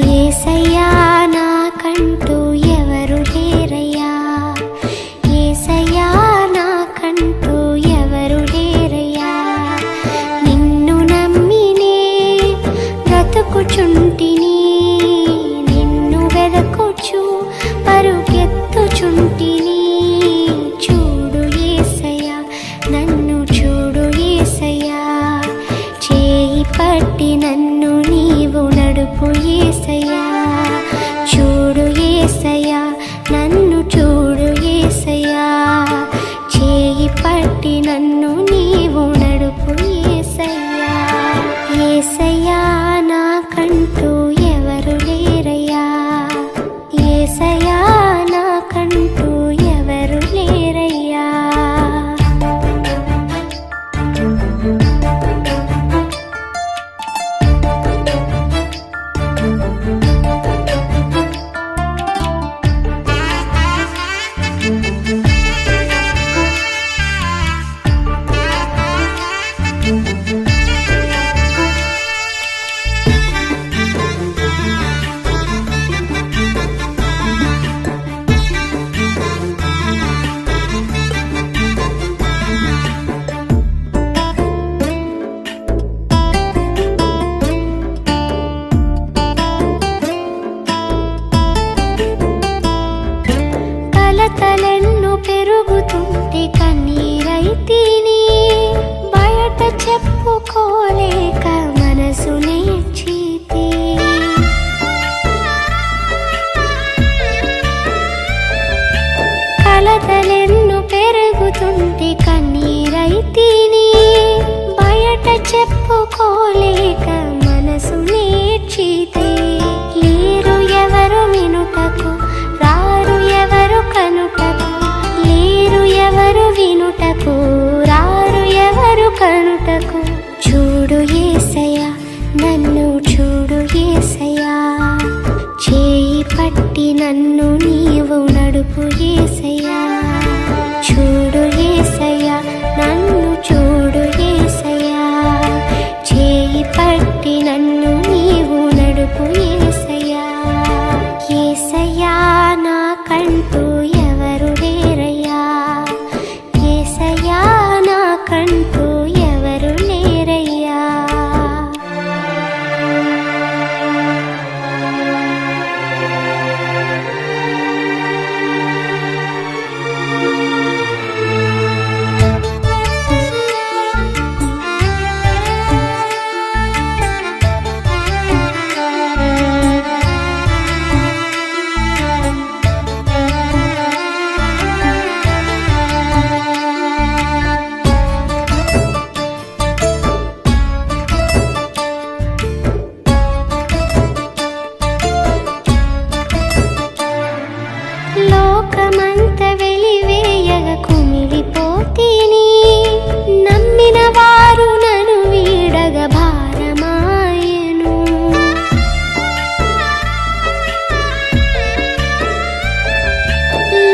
యేసయ్యా నాకంటూ ఎవరు లేరయ్యా, యేసయ్యా నాకంటూ ఎవరు లేరయ్యా. నిన్ను నమ్మినే బ్రతుకుచుంటిని, నిన్ను వెదకుచు పరుగెత్తుచుంటిని. చూడు యేసయ్యా, నన్ను చూడు యేసయ్యా, చేయి పట్టి నన్ను నీవు నడుపు యేసయ్యా. చూడు యేసయ్యా, నన్ను చూడు యేసయ్యా, చేయి పట్టి నన్ను నీవు నడుపు యేసయ్యా. యేసయ్యా నాకంటూ ఎవరు లేరయ్యా, యేసయ్యా నాకంటూ ఎవరు లేరయ్యా. కలతలెన్ను పెరుగుతుంటే కన్నీరైతిని, బయట చెప్పుకోలేక మనసు నేర్చితి. కలతలెన్ను పెరుగుతుంటే కన్నీరైతిని, బయట చెప్పుకోలేక మనసు నేర్చితి. లేరు ఎవరు వినుటకు, రారు ఎవరు కనుటకు, లేరు ఎవరు వినుటకు, రారు ఎవరు కనుటకు. చూడు యేసయ్యా, నన్ను చూడు యేసయ్యా, చేయి పట్టి నన్ను నీవు నడుపు యేసయ్యా. చూడు యేసయ్యా, నన్ను చూడు యేసయ్యా, చేయి పట్టి నన్ను నీవు నడుపు యేసయ్యా. యేసయ్యా నాకంటూ ఎవరు లేరయ్యా, యేసయ్యా నాకంటూ ఎవరు లేరయ్యా. లోకమంత వెలివేయగ కుమిలిపోతిని, నమ్మిన వారు నన్ను వీడగ భారమాయెను.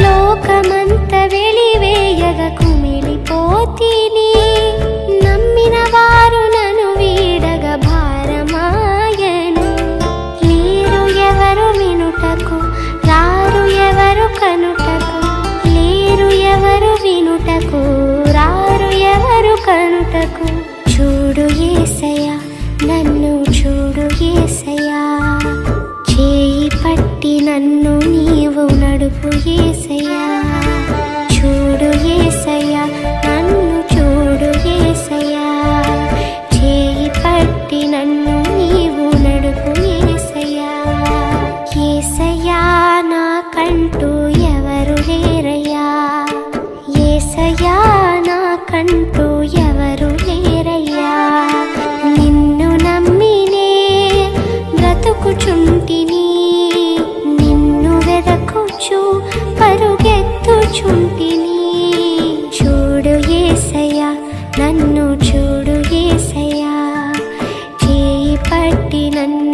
లోకమంత వెలివేయగ కుమిలిపోతిని, నమ్మిన వారు నన్ను వీడగ భారమాయెను. లేరు ఎవరు వినుటకు, రారు ఎవరు కనుటకు, లేరు ఎవరు వినుటకు, రారు ఎవరు కనుటకు. చూడు యేసయ్యా, నన్ను చూడు యేసయ్యా, చేయి పట్టి నన్ను నీవు నడుపు యేసయ్యా. చూడు యేసయ్యా, నన్ను చూడు యేసయ్యా, చేయి పట్టి నన్ను నీవు నడుపు యేసయ్యా. యేసయ్యా నాకంటూ ఎవరు లేరయ్యా, యేసయ్యా నాకంటూ ఎవరు లేరయ్యా. నిన్ను నమ్మినే బ్రతుకుచుంటిని, నిన్ను వెదకుచు పరుగెత్తుచుంటిని. చూడు యేసయ్యా, నన్ను చూడు యేసయ్యా, చేయి పట్టి నన్ను